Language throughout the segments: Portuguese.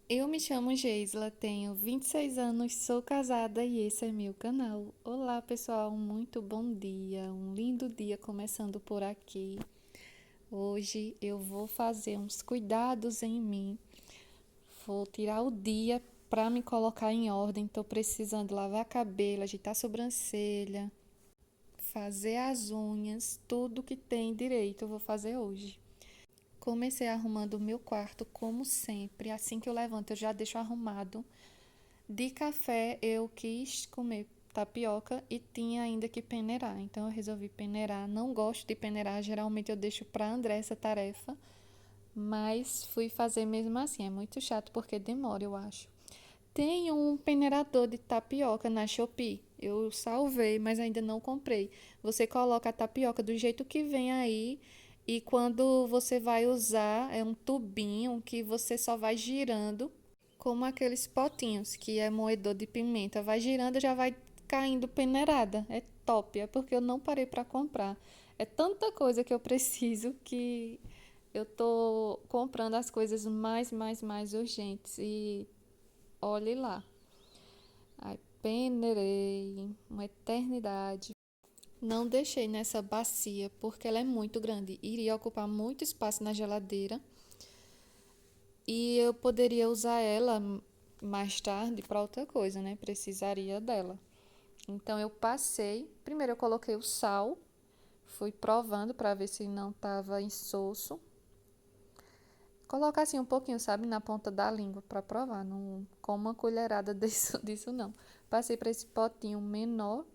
Eu me chamo Geisla, tenho 26 anos, sou casada e esse é meu canal. Olá pessoal, muito bom dia, um lindo dia começando por aqui. Hoje eu vou fazer uns cuidados em mim, vou tirar o dia para me colocar em ordem. Estou precisando lavar cabelo, agitar a sobrancelha, fazer as unhas, tudo que tem direito eu vou fazer hoje. Comecei arrumando o meu quarto como sempre, assim que eu levanto eu já deixo arrumado. De café eu quis comer tapioca e tinha ainda que peneirar, então eu resolvi peneirar. Não gosto de peneirar, geralmente eu deixo para André essa tarefa, mas fui fazer mesmo assim. É muito chato porque demora, eu acho. Tem um peneirador de tapioca na Shopee. Eu salvei, mas ainda não comprei. Você coloca a tapioca do jeito que vem aí e quando você vai usar, é um tubinho que você só vai girando como aqueles potinhos, que é moedor de pimenta. Vai girando e já vai caindo peneirada. É top, é porque eu não parei para comprar. É tanta coisa que eu preciso que eu tô comprando as coisas mais urgentes. E olhe lá. Aí peneirei uma eternidade. Não deixei nessa bacia porque ela é muito grande. Iria ocupar muito espaço na geladeira. E eu poderia usar ela mais tarde para outra coisa, né? Precisaria dela. Então eu passei, primeiro eu coloquei o sal, fui provando para ver se não estava insosso. Colocar assim um pouquinho, sabe, na ponta da língua para provar, não com uma colherada disso não. Passei para esse potinho menor,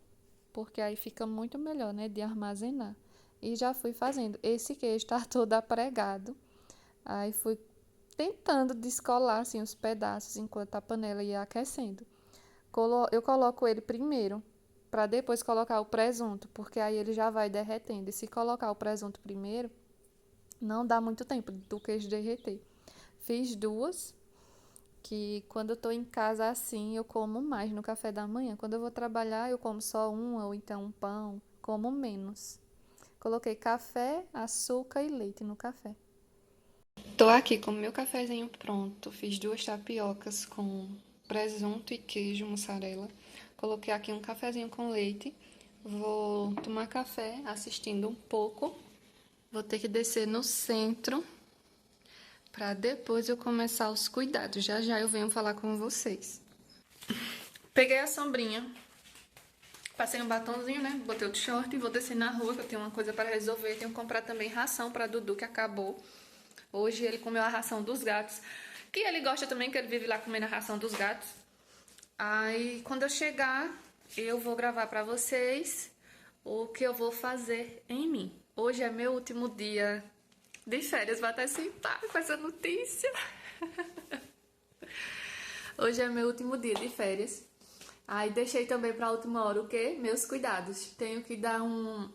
porque aí fica muito melhor, né, de armazenar. E já fui fazendo. Esse queijo está todo apregado. Aí fui tentando descolar assim os pedaços enquanto a panela ia aquecendo. Eu coloco ele primeiro para depois colocar o presunto, porque aí ele já vai derretendo. E se colocar o presunto primeiro, não dá muito tempo do queijo derreter. Fiz duas, que quando eu tô em casa assim, eu como mais no café da manhã. Quando eu vou trabalhar, eu como só uma ou então um pão, como menos. Coloquei café, açúcar e leite no café. Tô aqui com o meu cafezinho pronto. Fiz duas tapiocas com presunto e queijo mussarela. Coloquei aqui um cafezinho com leite. Vou tomar café assistindo um pouco. Vou ter que descer no centro para depois eu começar os cuidados. Já já eu venho falar com vocês. Peguei a sombrinha, passei um batonzinho, né? Botei o short e vou descer na rua que eu tenho uma coisa para resolver. Tenho que comprar também ração para Dudu que acabou. Hoje ele comeu a ração dos gatos, que ele gosta também, que ele vive lá comendo a ração dos gatos. Aí, quando eu chegar, eu vou gravar pra vocês o que eu vou fazer em mim. Hoje é meu último dia de férias, vou até sentar com essa notícia. Hoje é meu último dia de férias. Aí deixei também pra última hora o quê? Meus cuidados. Tenho que dar uma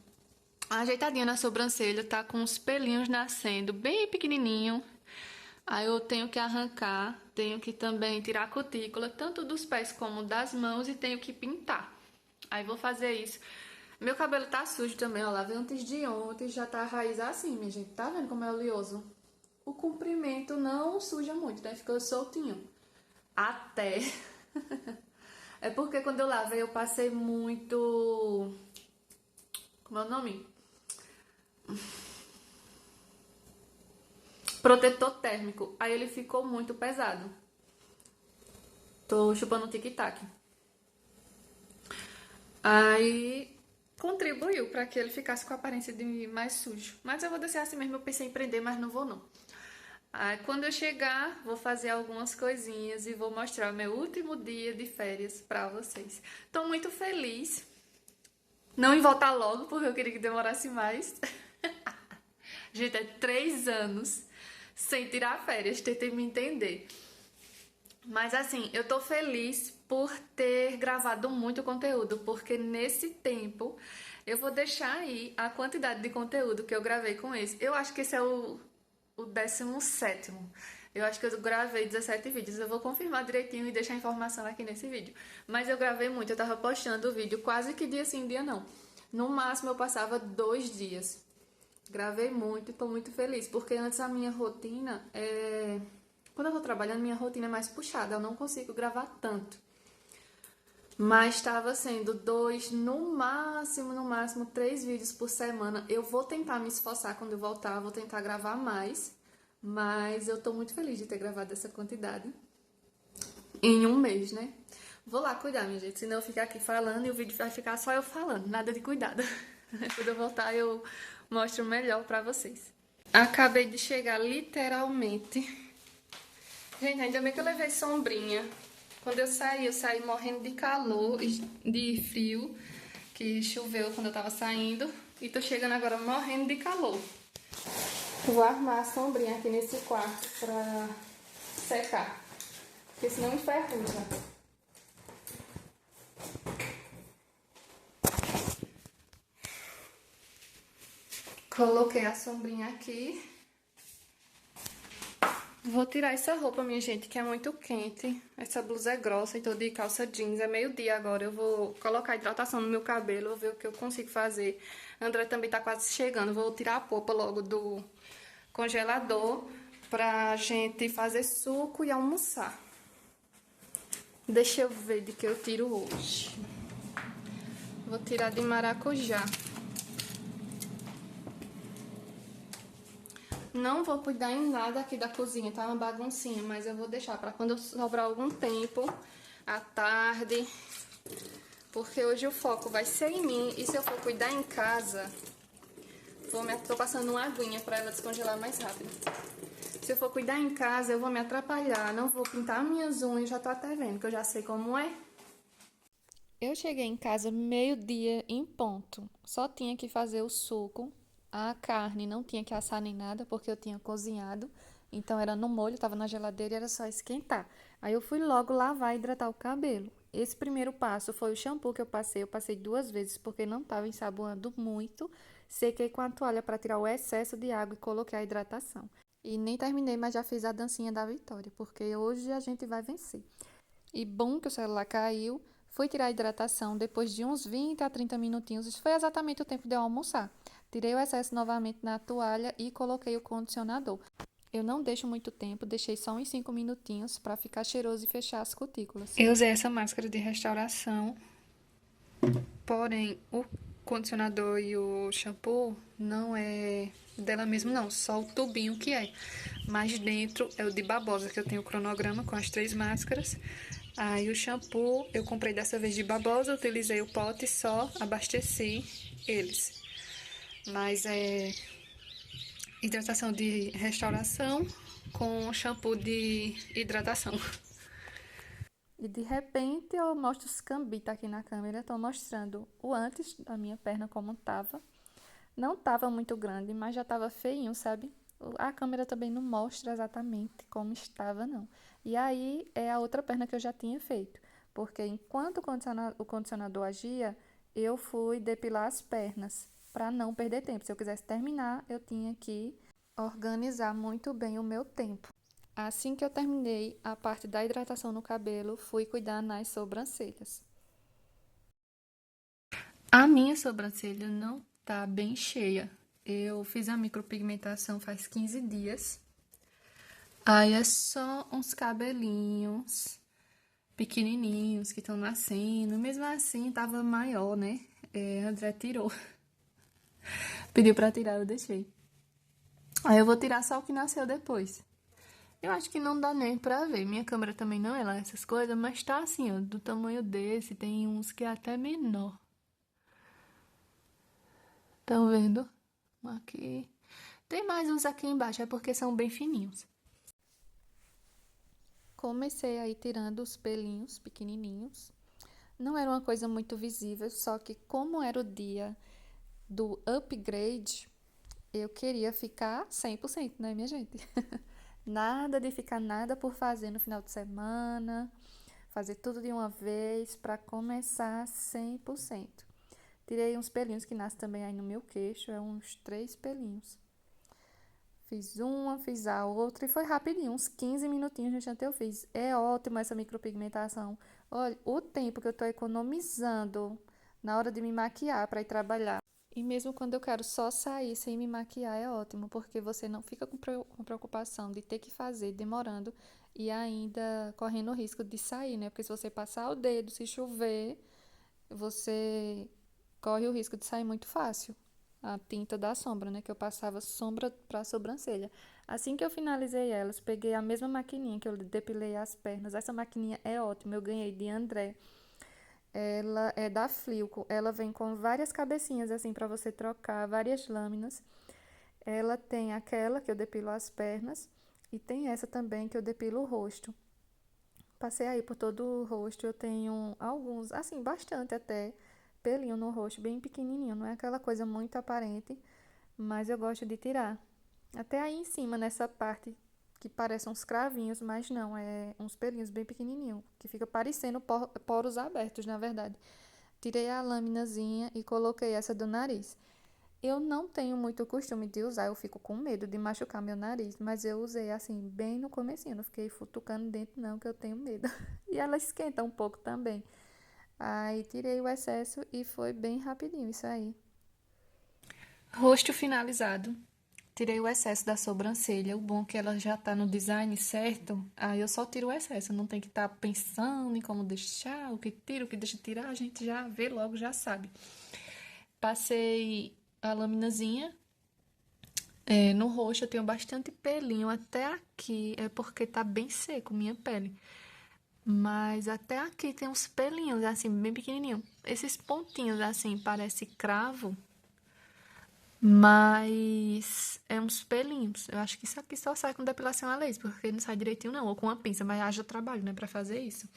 ajeitadinha na sobrancelha, tá com uns pelinhos nascendo, bem pequenininho. Aí eu tenho que arrancar, tenho que também tirar a cutícula, tanto dos pés como das mãos, e tenho que pintar. Aí vou fazer isso. Meu cabelo tá sujo também, ó, lavei antes de ontem, já tá a raiz assim, minha gente. Tá vendo como é oleoso? O comprimento não suja muito, né? Ficou soltinho. Até. É porque quando eu lavei eu passei muito... Como é o nome? Protetor térmico. Aí ele ficou muito pesado. Tô chupando um tic-tac. Aí contribuiu para que ele ficasse com a aparência de mais sujo. Mas eu vou descer assim mesmo, eu pensei em prender, mas não vou não. Aí quando eu chegar, vou fazer algumas coisinhas e vou mostrar o meu último dia de férias para vocês. Tô muito feliz. Não em voltar logo, porque eu queria que demorasse mais. Gente, é 3 anos sem tirar férias, tentem me entender. Mas assim, eu tô feliz por ter gravado muito conteúdo, porque nesse tempo eu vou deixar aí a quantidade de conteúdo que eu gravei com esse. Eu acho que esse é o 17º. Eu acho que eu gravei 17 vídeos. Eu vou confirmar direitinho e deixar a informação aqui nesse vídeo. Mas eu gravei muito, eu tava postando o vídeo quase que dia sim, dia não. No máximo eu passava 2 dias. Gravei muito e tô muito feliz, porque antes a minha rotina Quando eu tô trabalhando, minha rotina é mais puxada, eu não consigo gravar tanto. Mas estava sendo 2, no máximo 3 vídeos por semana. Eu vou tentar me esforçar quando eu voltar, vou tentar gravar mais. Mas eu tô muito feliz de ter gravado essa quantidade em um mês, né? Vou lá cuidar, minha gente, senão eu ficar aqui falando e o vídeo vai ficar só eu falando, nada de cuidado. Quando eu voltar eu mostro melhor pra vocês. Acabei de chegar literalmente. Gente, ainda bem que eu levei sombrinha. Quando eu saí morrendo de calor, de frio, que choveu quando eu tava saindo. E tô chegando agora morrendo de calor. Vou armar a sombrinha aqui nesse quarto pra secar, porque senão enferruja. Coloquei a sombrinha aqui. Vou tirar essa roupa, minha gente, que é muito quente. Essa blusa é grossa e tô de calça jeans. É meio-dia agora. Eu vou colocar hidratação no meu cabelo, vou ver o que eu consigo fazer. André também tá quase chegando. Vou tirar a polpa logo do congelador pra gente fazer suco e almoçar. Deixa eu ver de que eu tiro hoje. Vou tirar de maracujá. Não vou cuidar em nada aqui da cozinha, tá uma baguncinha, mas eu vou deixar pra quando sobrar algum tempo, à tarde, porque hoje o foco vai ser em mim. E se eu for cuidar em casa, tô passando uma aguinha pra ela descongelar mais rápido. Se eu for cuidar em casa, eu vou me atrapalhar, não vou pintar minhas unhas, já tô até vendo, que eu já sei como é. Eu cheguei em casa meio-dia em ponto, só tinha que fazer o suco. A carne não tinha que assar nem nada, porque eu tinha cozinhado. Então, era no molho, estava na geladeira e era só esquentar. Aí, eu fui logo lavar e hidratar o cabelo. Esse primeiro passo foi o shampoo que eu passei. Eu passei 2 vezes, porque não estava ensaboando muito. Sequei com a toalha para tirar o excesso de água e coloquei a hidratação. E nem terminei, mas já fiz a dancinha da vitória, porque hoje a gente vai vencer. E bom que o celular caiu. Fui tirar a hidratação depois de uns 20 a 30 minutinhos. Isso foi exatamente o tempo de eu almoçar. Tirei o excesso novamente na toalha e coloquei o condicionador. Eu não deixo muito tempo, deixei só uns 5 minutinhos para ficar cheiroso e fechar as cutículas. Eu usei essa máscara de restauração, porém o condicionador e o shampoo não é dela mesmo não, só o tubinho que é. Mas dentro é o de babosa, que eu tenho o cronograma com as 3 máscaras. Aí o shampoo eu comprei dessa vez de babosa, utilizei o pote só, abasteci eles. Mas é hidratação de restauração com shampoo de hidratação. E de repente eu mostro os cambitos aqui na câmera. Estou mostrando o antes da minha perna como tava. Não tava muito grande, mas já tava feinho, sabe? A câmera também não mostra exatamente como estava, não. E aí é a outra perna que eu já tinha feito. Porque enquanto o condicionador agia, eu fui depilar as pernas para não perder tempo. Se eu quisesse terminar, eu tinha que organizar muito bem o meu tempo. Assim que eu terminei a parte da hidratação no cabelo, fui cuidar nas sobrancelhas. A minha sobrancelha não tá bem cheia. Eu fiz a micropigmentação faz 15 dias. Aí é só uns cabelinhos pequenininhos que estão nascendo. Mesmo assim, tava maior, né? André tirou. Pediu pra tirar, eu deixei. Aí eu vou tirar só o que nasceu depois. Eu acho que não dá nem pra ver. Minha câmera também não é lá essas coisas, mas tá assim, ó, do tamanho desse. Tem uns que é até menor. Estão vendo? Aqui. Tem mais uns aqui embaixo, é porque são bem fininhos. Comecei aí tirando os pelinhos pequenininhos. Não era uma coisa muito visível, só que como era o dia do upgrade, eu queria ficar 100%, né, minha gente? Nada de ficar nada por fazer no final de semana, fazer tudo de uma vez para começar 100%. Tirei uns pelinhos que nascem também aí no meu queixo, é uns 3 pelinhos. Fiz uma, fiz a outra e foi rapidinho, uns 15 minutinhos, gente, eu fiz. É ótimo essa micropigmentação. Olha, o tempo que eu tô economizando na hora de me maquiar para ir trabalhar. E mesmo quando eu quero só sair sem me maquiar, é ótimo, porque você não fica com preocupação de ter que fazer demorando e ainda correndo o risco de sair, né? Porque se você passar o dedo, se chover, você corre o risco de sair muito fácil. A tinta da sombra, né? Que eu passava sombra para sobrancelha. Assim que eu finalizei elas, peguei a mesma maquininha que eu depilei as pernas. Essa maquininha é ótima, eu ganhei de André. Ela é da Flilco. Ela vem com várias cabecinhas assim para você trocar, várias lâminas. Ela tem aquela que eu depilo as pernas e tem essa também que eu depilo o rosto. Passei aí por todo o rosto, eu tenho alguns, assim, bastante até, pelinho no rosto, bem pequenininho, não é aquela coisa muito aparente, mas eu gosto de tirar. Até aí em cima, nessa parte que parece uns cravinhos, mas não, é uns pelinhos bem pequenininhos, que fica parecendo poros abertos, na verdade. Tirei a laminazinha e coloquei essa do nariz. Eu não tenho muito costume de usar, eu fico com medo de machucar meu nariz, mas eu usei assim, bem no comecinho, não fiquei futucando dentro não, que eu tenho medo. E ela esquenta um pouco também. Aí tirei o excesso e foi bem rapidinho isso aí. Rosto finalizado. Tirei o excesso da sobrancelha. O bom é que ela já tá no design certo. Aí eu só tiro o excesso. Não tem que estar pensando em como deixar, o que tira, o que deixa tirar. A gente já vê logo, já sabe. Passei a laminazinha. No rosto eu tenho bastante pelinho até aqui. É porque tá bem seco minha pele. Mas até aqui tem uns pelinhos, assim, bem pequenininho. Esses pontinhos, assim, parece cravo. Mas é uns pelinhos. Eu acho que isso aqui só sai com depilação a laser, porque não sai direitinho não, ou com uma pinça, mas haja trabalho, né, pra fazer isso.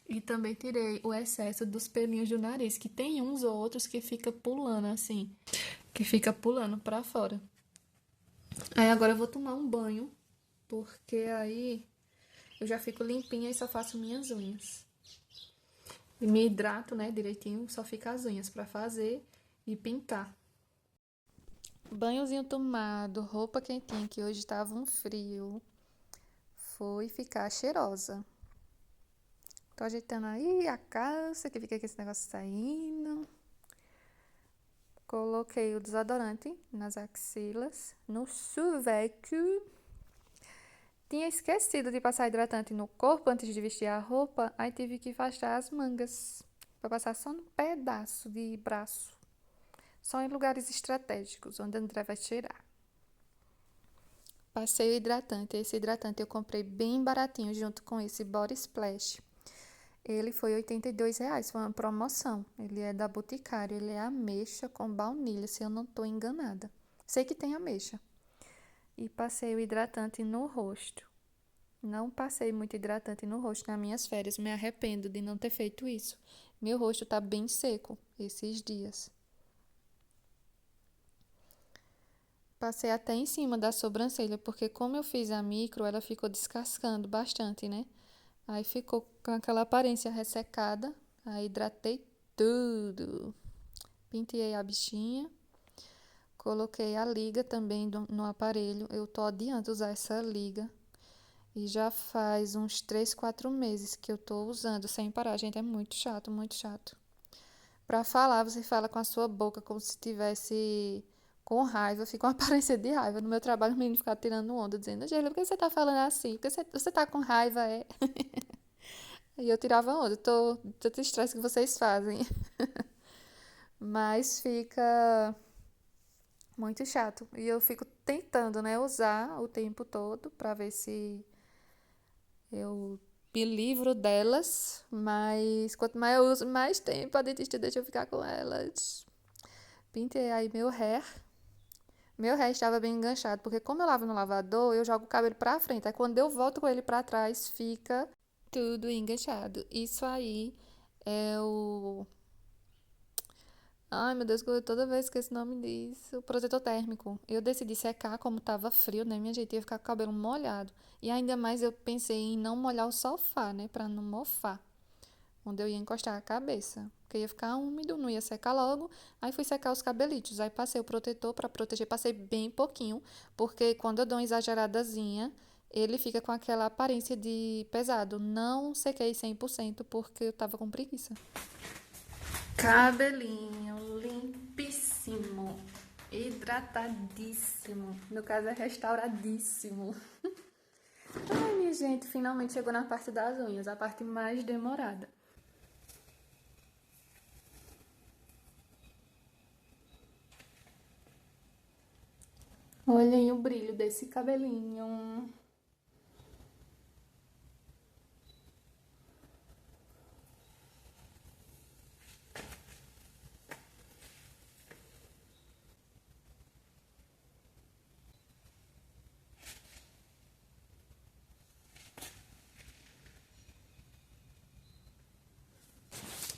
E também tirei o excesso dos pelinhos do nariz, que tem uns ou outros que fica pulando assim, que fica pulando pra fora. Aí agora eu vou tomar um banho, porque aí eu já fico limpinha e só faço minhas unhas. E me hidrato, né, direitinho, só fica as unhas pra fazer e pintar. Banhozinho tomado, roupa quentinha, que hoje tava um frio. Foi ficar cheirosa. Tô ajeitando aí a calça, que fica com esse negócio saindo. Coloquei o desodorante nas axilas, no sovaco. Tinha esquecido de passar hidratante no corpo antes de vestir a roupa, aí tive que afastar as mangas para passar só no pedaço de braço. Só em lugares estratégicos, onde a André vai tirar. Passei o hidratante. Esse hidratante eu comprei bem baratinho junto com esse Body Splash. Ele foi R$ 82, foi uma promoção. Ele é da Boticário, ele é ameixa com baunilha, se eu não estou enganada. Sei que tem ameixa. E passei o hidratante no rosto. Não passei muito hidratante no rosto nas minhas férias, me arrependo de não ter feito isso. Meu rosto tá bem seco esses dias. Passei até em cima da sobrancelha, porque como eu fiz a micro, ela ficou descascando bastante, né? Aí ficou com aquela aparência ressecada. Aí hidratei tudo. Penteei a bichinha. Coloquei a liga também no aparelho. Eu tô odiando usar essa liga. E já faz uns 3, 4 meses que eu tô usando sem parar. Gente, é muito chato, muito chato. Pra falar, você fala com a sua boca como se tivesse com raiva, fica uma aparência de raiva. No meu trabalho, o menino fica tirando onda, dizendo: Angela, por que você tá falando assim? Por que você tá com raiva, é? E eu tirava onda, tanto estresse que vocês fazem. Mas fica muito chato. E eu fico tentando, né, usar o tempo todo pra ver se eu me livro delas. Mas quanto mais eu uso, mais tempo a dentista deixa eu ficar com elas. Pintei aí meu hair. Meu hair estava bem enganchado, porque como eu lavo no lavador, eu jogo o cabelo pra frente. Aí quando eu volto com ele pra trás, fica tudo enganchado. Isso aí é o. Ai, meu Deus, toda vez que esse nome diz, o protetor térmico. Eu decidi secar como tava frio, né? Minha gente ia ficar com o cabelo molhado. E ainda mais eu pensei em não molhar o sofá, né? Pra não mofar, onde eu ia encostar a cabeça. Porque ia ficar úmido, não ia secar logo. Aí fui secar os cabelitos. Aí passei o protetor pra proteger, passei bem pouquinho, porque quando eu dou uma exageradazinha, ele fica com aquela aparência de pesado. Não sequei 100% porque eu tava com preguiça. Cabelinho limpíssimo. Hidratadíssimo. No caso é restauradíssimo. Ai, minha gente, finalmente chegou na parte das unhas, a parte mais demorada. Olhem o brilho desse cabelinho.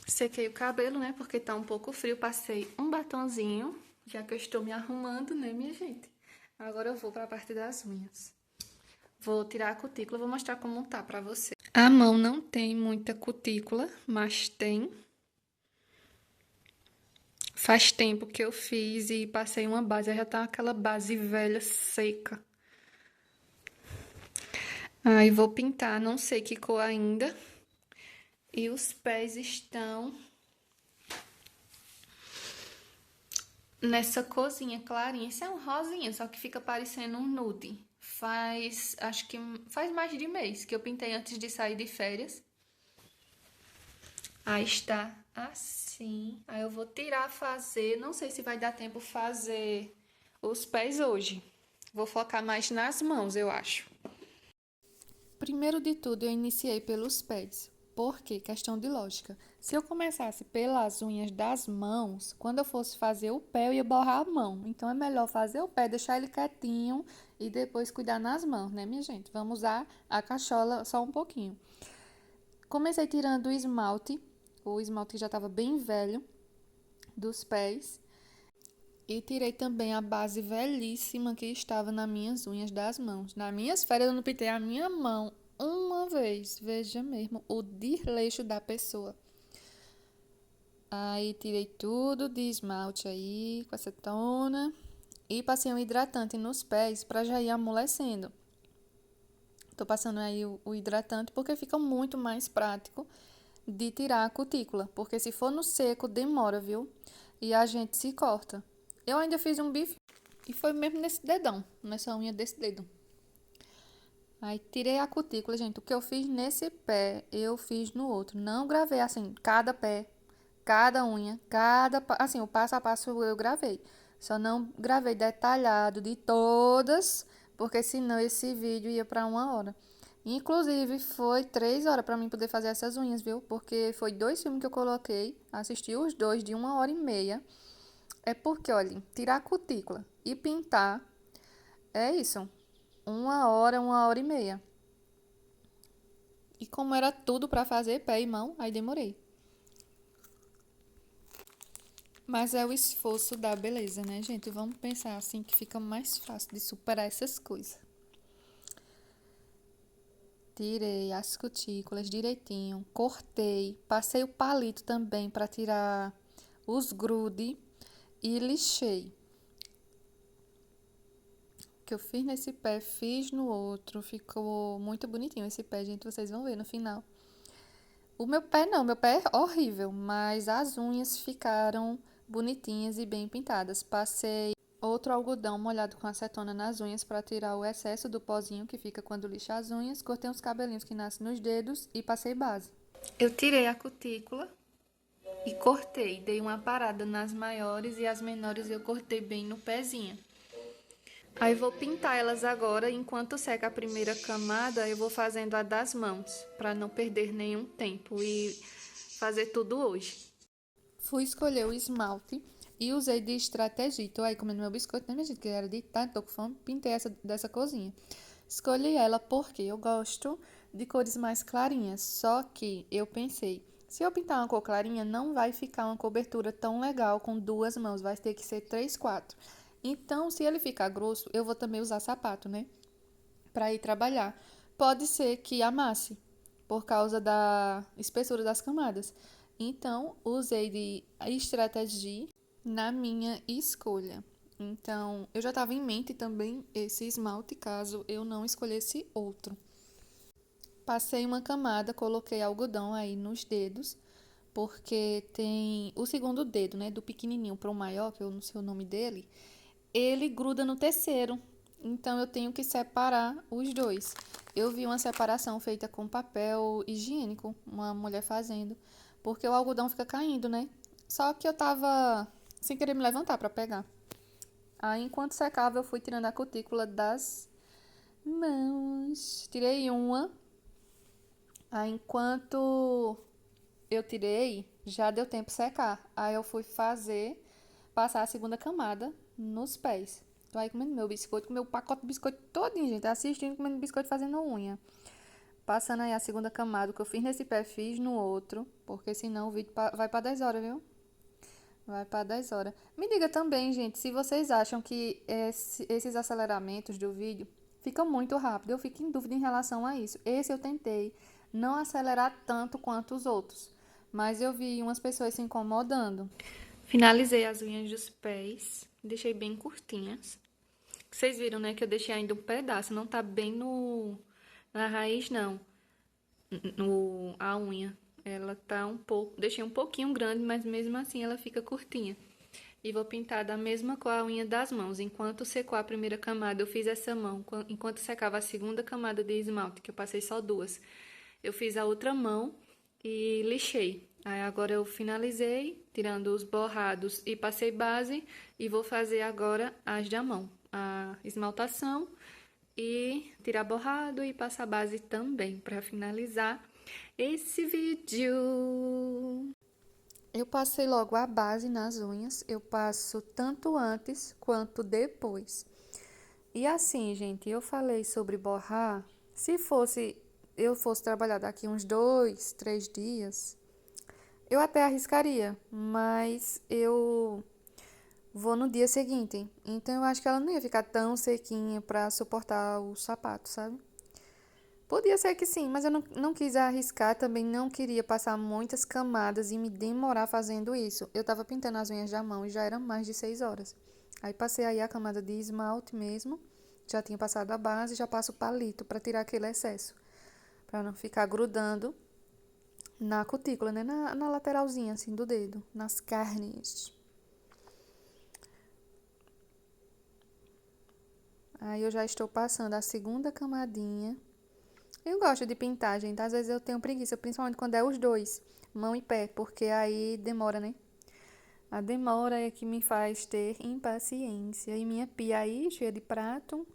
Sequei o cabelo, né? Porque tá um pouco frio. Passei um batonzinho, já que eu estou me arrumando, né, minha gente? Agora eu vou pra parte das unhas. Vou tirar a cutícula, vou mostrar como tá pra você. A mão não tem muita cutícula, mas tem. Faz tempo que eu fiz e passei uma base, já tá aquela base velha, seca. Aí vou pintar, não sei que cor ainda. E os pés estão nessa corzinha clarinha. Isso é um rosinha, só que fica parecendo um nude. Acho que faz mais de mês que eu pintei antes de sair de férias. Aí está assim. Aí eu vou tirar, fazer. Não sei se vai dar tempo fazer os pés hoje. Vou focar mais nas mãos, eu acho. Primeiro de tudo, eu iniciei pelos pés. Por quê? Questão de lógica. Se eu começasse pelas unhas das mãos, quando eu fosse fazer o pé, eu ia borrar a mão. Então, é melhor fazer o pé, deixar ele quietinho e depois cuidar nas mãos, né, minha gente? Vamos usar a cachola só um pouquinho. Comecei tirando o esmalte que já estava bem velho dos pés. E tirei também a base velhíssima que estava nas minhas unhas das mãos. Nas minhas férias eu não pintei a minha mão uma vez. Veja mesmo o desleixo da pessoa. Aí tirei tudo de esmalte aí com acetona. E passei um hidratante nos pés para já ir amolecendo. Tô passando aí o hidratante porque fica muito mais prático de tirar a cutícula. Porque se for no seco, demora, viu? E a gente se corta. Eu ainda fiz um bife e foi mesmo nesse dedão, nessa unha desse dedo. Aí tirei a cutícula, gente. O que eu fiz nesse pé, eu fiz no outro. Não gravei assim, cada pé, cada unha, assim, o passo a passo eu gravei. Só não gravei detalhado de todas, porque senão esse vídeo ia para 1 hora. Inclusive, foi 3 horas para mim poder fazer essas unhas, viu? Porque foi 2 filmes que eu coloquei, assisti os dois de 1 hora e meia. É porque, olha, tirar a cutícula e pintar é isso. 1 hora, 1 hora e meia. E como era tudo pra fazer, pé e mão, aí demorei. Mas é o esforço da beleza, né, gente? Vamos pensar assim que fica mais fácil de superar essas coisas. Tirei as cutículas direitinho, cortei, passei o palito também pra tirar os grude e lixei. Que eu fiz nesse pé, fiz no outro. Ficou muito bonitinho esse pé, gente. Vocês vão ver no final. O meu pé não, meu pé é horrível, mas as unhas ficaram bonitinhas e bem pintadas. Passei outro algodão molhado com acetona nas unhas para tirar o excesso do pozinho que fica quando lixa as unhas. Cortei uns cabelinhos que nascem nos dedos e passei base. Eu tirei a cutícula e cortei. Dei uma parada nas maiores e as menores eu cortei bem no pezinho. Aí vou pintar elas agora, enquanto seca a primeira camada, eu vou fazendo a das mãos, para não perder nenhum tempo e fazer tudo hoje. Fui escolher o esmalte e usei de estratégia. Tô aí comendo meu biscoito, né, minha gente? Que era de tarde, tô com fome, pintei essa dessa corzinha. Escolhi ela porque eu gosto de cores mais clarinhas, só que eu pensei, se eu pintar uma cor clarinha, não vai ficar uma cobertura tão legal com 2 mãos, vai ter que ser 3, 4. Então, se ele ficar grosso, eu vou também usar sapato, né? Para ir trabalhar. Pode ser que amasse por causa da espessura das camadas. Então, usei de estratégia na minha escolha. Então, eu já estava em mente também esse esmalte caso eu não escolhesse outro. Passei uma camada, coloquei algodão aí nos dedos, porque tem o segundo dedo, né, do pequenininho para o maior, que eu não sei o nome dele. ele gruda no terceiro. Então eu tenho que separar os dois. Eu vi uma separação feita com papel higiênico, uma mulher fazendo, porque o algodão fica caindo, né? Só que eu tava sem querer me levantar para pegar. Aí enquanto secava, eu fui tirando a cutícula das mãos. Tirei uma. Aí enquanto eu tirei, já deu tempo de secar. Aí eu fui passar a segunda camada nos pés. Tô aí comendo meu biscoito, comeu o pacote de biscoito todinho, gente. Assistindo, comendo biscoito, fazendo unha. Passando aí a segunda camada, o que eu fiz nesse pé, fiz no outro. Porque senão o vídeo vai pra 10 horas, viu? Vai pra 10 horas. Me diga também, gente, se vocês acham que esses aceleramentos do vídeo ficam muito rápido. Eu fico em dúvida em relação a isso. Esse eu tentei não acelerar tanto quanto os outros. Mas eu vi umas pessoas se incomodando. Finalizei as unhas dos pés. Deixei bem curtinhas. Vocês viram, né, que eu deixei ainda um pedaço. Não tá bem na raiz, não. A unha. Ela tá um pouco... Deixei um pouquinho grande, mas mesmo assim ela fica curtinha. E vou pintar da mesma cor a unha das mãos. Enquanto secou a primeira camada, eu fiz essa mão. Enquanto secava a segunda camada de esmalte, que eu passei só duas, eu fiz a outra mão e lixei. Aí agora eu finalizei, tirando os borrados e passei base. E vou fazer agora as da mão. A esmaltação e tirar borrado e passar base também, para finalizar esse vídeo. Eu passei logo a base nas unhas, eu passo tanto antes quanto depois. E assim, gente, eu falei sobre borrar. Se eu fosse trabalhar daqui uns 2, 3 dias, eu até arriscaria, mas eu vou no dia seguinte. Então eu acho que ela não ia ficar tão sequinha pra suportar o sapato, sabe? Podia ser que sim, mas eu não quis arriscar, também não queria passar muitas camadas e me demorar fazendo isso. Eu tava pintando as unhas da mão e já eram mais de 6 horas. Aí passei aí a camada de esmalte mesmo, já tinha passado a base, já passo o palito para tirar aquele excesso, para não ficar grudando na cutícula, né? Na lateralzinha assim do dedo, nas carnes. Aí eu já estou passando a segunda camadinha. Eu gosto de pintar, gente. Às vezes eu tenho preguiça, principalmente quando é os dois, mão e pé, porque aí demora, né? A demora é que me faz ter impaciência. E minha pia aí, cheia de prato,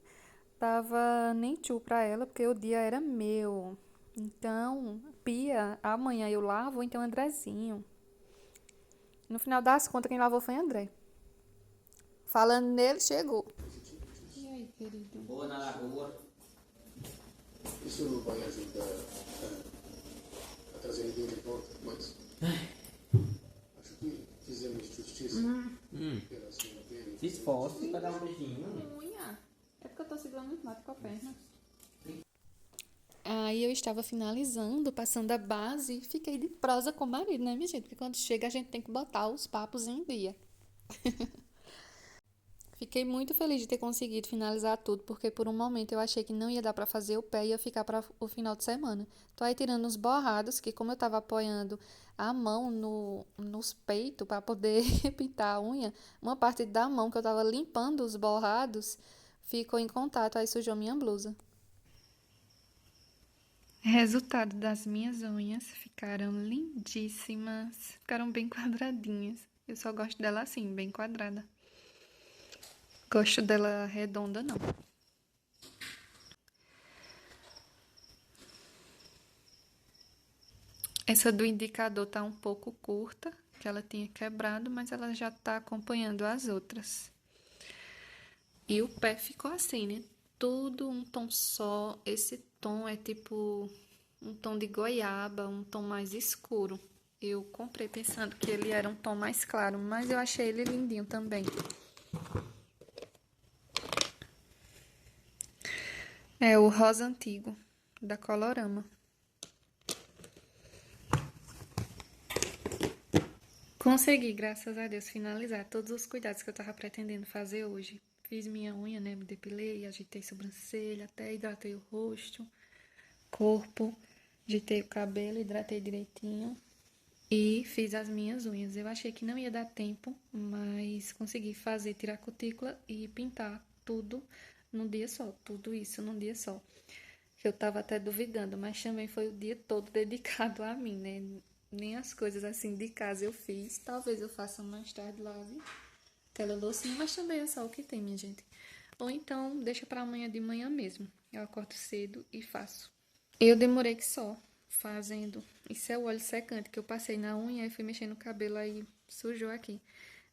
tava nem tchu pra ela, porque o dia era meu. Então, pia, amanhã eu lavo, ou então Andrezinho. No final das contas, quem lavou foi André. Falando nele, chegou. E aí, querido? Boa na lagoa. Isso não vai ajudar a trazer ninguém de volta, mas acho que fizemos justiça pela sua pena. Se esforce pra dar um beijinho. Unha. É porque eu tô segurando muito mato com a perna. Aí eu estava finalizando, passando a base, fiquei de prosa com o marido, né, minha gente? Porque quando chega a gente tem que botar os papos em dia. Fiquei muito feliz de ter conseguido finalizar tudo, porque por um momento eu achei que não ia dar pra fazer o pé e ia ficar para o final de semana. Tô aí tirando os borrados, que como eu tava apoiando a mão nos peitos para poder pintar a unha, uma parte da mão que eu tava limpando os borrados ficou em contato, aí sujou minha blusa. Resultado das minhas unhas, ficaram lindíssimas, ficaram bem quadradinhas. Eu só gosto dela assim, bem quadrada. Gosto dela redonda, não. Essa do indicador tá um pouco curta, que ela tinha quebrado, mas ela já tá acompanhando as outras. E o pé ficou assim, né? Tudo um tom só. Esse tom é tipo um tom de goiaba, um tom mais escuro. Eu comprei pensando que ele era um tom mais claro, mas eu achei ele lindinho também. É o rosa antigo, da Colorama. Consegui, graças a Deus, finalizar todos os cuidados que eu tava pretendendo fazer hoje. Fiz minha unha, né? Me depilei, ajeitei sobrancelha, até hidratei o rosto, corpo, ajeitei o cabelo, hidratei direitinho. e fiz as minhas unhas. Eu achei que não ia dar tempo, mas consegui fazer, tirar a cutícula e pintar tudo num dia só, tudo isso num dia só. Eu tava até duvidando, mas também foi o dia todo dedicado a mim, né? Nem as coisas assim de casa eu fiz. Talvez eu faça mais tarde, lave aquela loucinha, mas também é só o que tem, minha gente. Ou então deixa pra amanhã de manhã mesmo. Eu acordo cedo e faço. Eu demorei que só fazendo. Isso é o óleo secante que eu passei na unha e fui mexendo no cabelo aí sujou aqui.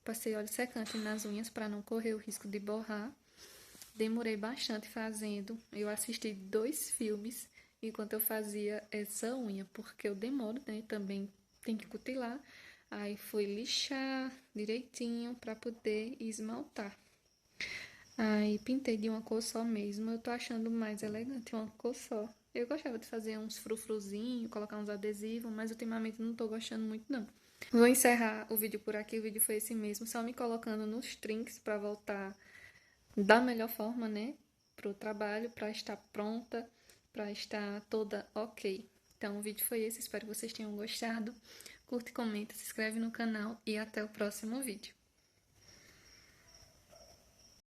Passei óleo secante nas unhas para não correr o risco de borrar. Demorei bastante fazendo. Eu assisti 2 filmes enquanto eu fazia essa unha, porque eu demoro, né? Também tem que cutilar. Aí fui lixar direitinho para poder esmaltar. Aí pintei de uma cor só mesmo. Eu tô achando mais elegante uma cor só. Eu gostava de fazer uns frufruzinhos, colocar uns adesivos, mas ultimamente não tô gostando muito não. Vou encerrar o vídeo por aqui. O vídeo foi esse mesmo, só me colocando nos trinks pra voltar da melhor forma, né? Pro trabalho, pra estar pronta, pra estar toda ok. Então o vídeo foi esse, espero que vocês tenham gostado. Curte, comenta, se inscreve no canal e até o próximo vídeo.